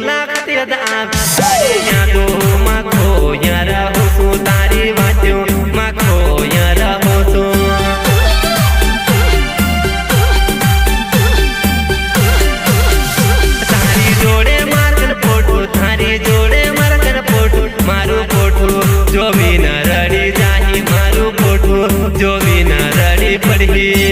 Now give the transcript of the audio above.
લાખ યાદ આવે તારી યાદો માં ખોયા રહું છું તારી વાતો માં ખોયા રહું છું તારી જોડે મારું ફોટો તારી જોડે મારું ફોટો મારું ફોટો જોવી ન રડી જાહી મારું ફોટો જોવી ન રડી પડી